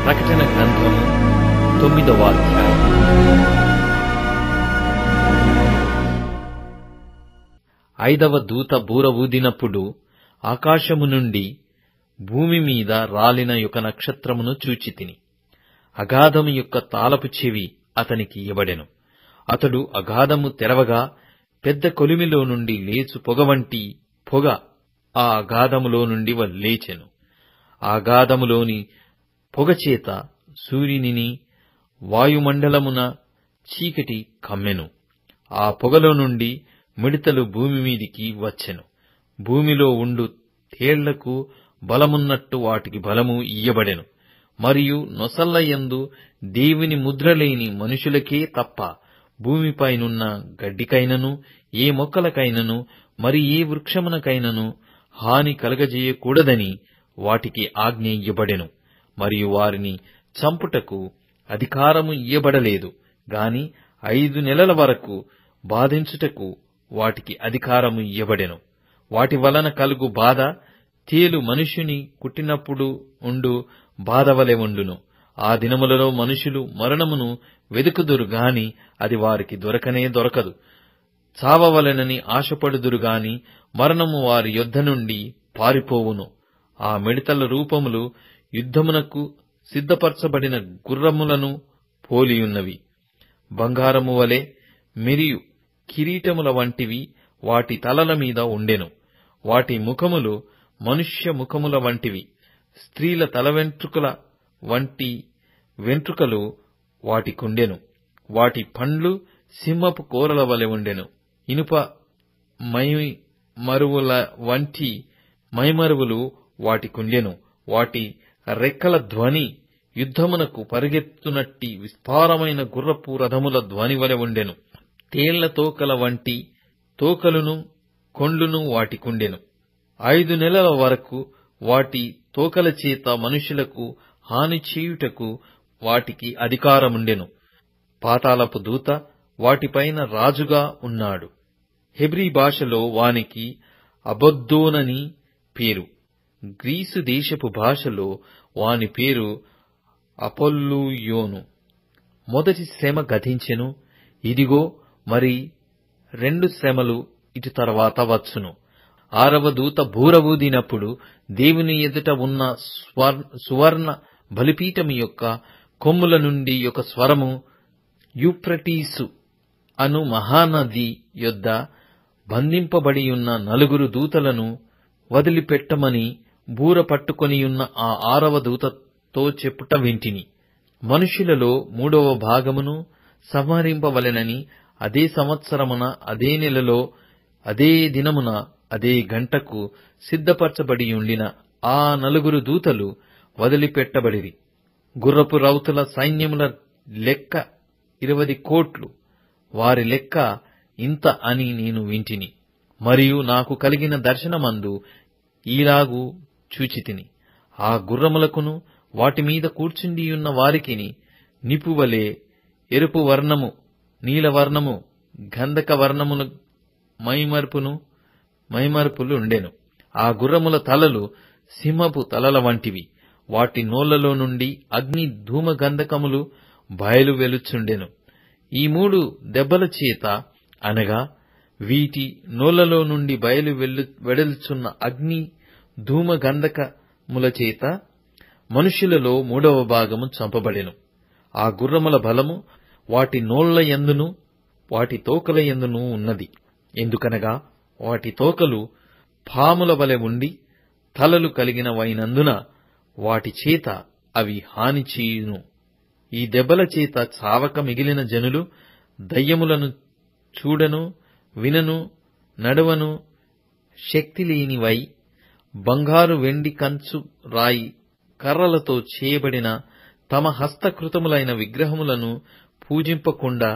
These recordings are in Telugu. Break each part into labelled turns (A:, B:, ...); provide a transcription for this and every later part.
A: ప్రకటన గ్రంథము 9వ అధ్యాయం. ఐదవ దూత బూర ఊదినప్పుడు ఆకాశము నుండి భూమి మీద రాలిన యొక్క నక్షత్రమును చూచితిని. అగాధము యొక్క తాళపు చెవి అతనికి ఇవ్వబడెను. అతడు అగాధము తెరవగా పెద్ద కొలిమిలో నుండి లేచు పొగ వంటి పొగ ఆ అగాధములో నుండి లేచెను. ఆ అగాధములోని పొగచేత సూర్యునిని వాయుమండలమున చీకటి కమ్మెను. ఆ పొగలో నుండి మిడతలు భూమి మీదికి వచ్చెను. భూమిలో ఉండు తేళ్లకు బలమున్నట్టు వాటికి బలము ఇయ్యబడెను. మరియు నొసల్లయందు దేవుని ముద్రలేని మనుషులకే తప్ప భూమిపైనున్న గడ్డికైనను ఏ మొక్కలకైనను మరి ఏ వృక్షమునకైనను హాని కలగజేయకూడదని వాటికి ఆజ్ఞ ఇయ్యబడెను. మరియు వారిని చంపుటకు అధికారము ఇయ్యబడలేదు గాని 5 నెలల వరకు బాధించుటకు వాటికి అధికారము ఇయ్యబడెను. వాటి వలన కలుగు బాధ తేలు మనుష్యుని కుట్టినప్పుడు ఉండు బాధ వలె ఉండును. ఆ దినములలో మనుషులు మరణమును వెదుకుదురు గాని అది వారికి దొరకనే దొరకదు. చావవలెనని ఆశపడుదురు గాని మరణము వారి యొద్ద నుండి పారిపోవును. ఆ మిడతల రూపములు యుద్ధమునకు సిద్ధపరచబడిన గుర్రములను పోలియున్నవి. బంగారము వలె మెరియు కిరీటముల వంటివి వాటి తలల మీద ఉండెను. వాటి ముఖములు మనుష్య ముఖముల వంటివి. స్త్రీల తల వెంట్రుకల వంటి వెంట్రుకలు వాటికుండెను. వాటి పండ్లు సింహపు కోరల వలె ఉండెను. ఇనుప మైమరువుల వంటి మైమరువులు వాటికుండెను. వాటి రెక్కల ధ్వని యుద్ధమునకు పరిగెత్తునట్టి విస్తారమైన గుర్రపు రథముల ధ్వని వలె ఉండెను. తేళ్ల తోకల వంటి తోకలును కొండ్లును వాటికుండెను. 5 నెలల వరకు వాటి తోకల చేత మనుషులకు హాని చేయుటకు వాటికి అధికారముండెను. పాతాళపు దూత వాటిపైన రాజుగా ఉన్నాడు. హెబ్రీ భాషలో వానికి అబద్దోనని పేరు. గ్రీసు దేశపు భాషలో వాని పేరు అపొల్లుయోను. మొదటి శ్రమ గతించెను. ఇదిగో మరి 2 శ్రమలు ఇటు తర్వాత వచ్చును. 6వ దూత బూర ఊదినప్పుడు దేవుని ఎదుట ఉన్న సువర్ణ బలిపీఠము యొక్క కొమ్ముల నుండి ఒక స్వరము యూఫ్రటీసు అను మహానది యొద్ద బంధింపబడియున్న 4 దూతలను వదిలిపెట్టమని బూర పట్టుకొనియున్న ఆ 6వ దూతతో చెప్పుట వింటిని. మనుషులలో 3వ భాగమును సంహరింపవలెనని అదే సంవత్సరమున అదే నెలలో అదే దినమున అదే గంటకు సిద్ధపరచబడియుండిన ఆ 4 దూతలు వదిలిపెట్టబడిరి. గుర్రపు రౌతుల సైన్యముల లెక్క 20 కోట్లు. వారి లెక్క ఇంత అని నేను వింటిని. మరియు నాకు కలిగిన దర్శనమందు ఈలాగు చూచితిని. ఆ గుర్రములకును వాటి మీద కూర్చుండియున్న వారికిని నిపువలే ఎరుపు వర్ణము, నీలవర్ణము, గంధక వర్ణమును మైమరుపులు ఉండెను. ఆ గుర్రముల తలలు సింహపు తలల వంటివి. వాటి నోళ్లలో నుండి అగ్ని ధూమ గంధకములు బయలు వెలుచుండెను. ఈ 3 దెబ్బల చేత అనగా వీటి నోళ్లలో నుండి బయలు వెడలుచున్న అగ్ని ధూమ గంధకముల చేత మనుష్యులలో 3వ భాగము చంపబడెను. ఆ గుర్రముల బలము వాటి నోళ్ల యందును వాటి తోకల యందును ఉన్నది. ఎందుకనగా వాటి తోకలు పాముల వలె ఉండి తలలు కలిగినవైనందున వాటి చేత అవి హాని చేయును. ఈ దెబ్బల చేత చావక మిగిలిన జనులు దయ్యములను చూడను, వినను, నడవను శక్తిలేనివై బంగారు, వెండి, కంచు, రాయి, కర్రలతో చేయబడిన తమ హస్తకృతములైన విగ్రహములను పూజింపకుండా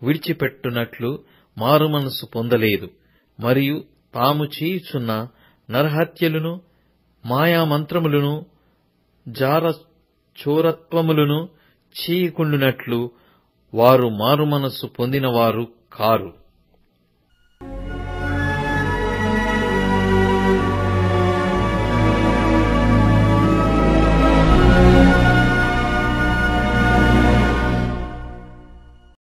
A: విడిచిపెట్టునట్లు మారుమనస్సు పొందలేదు. మరియు తాము చేయుచున్న నరహత్యలును, మాయామంత్రములను, చోరత్వములను చేయకుండునట్లు వారు మారుమనస్సు పొందినవారు కారు.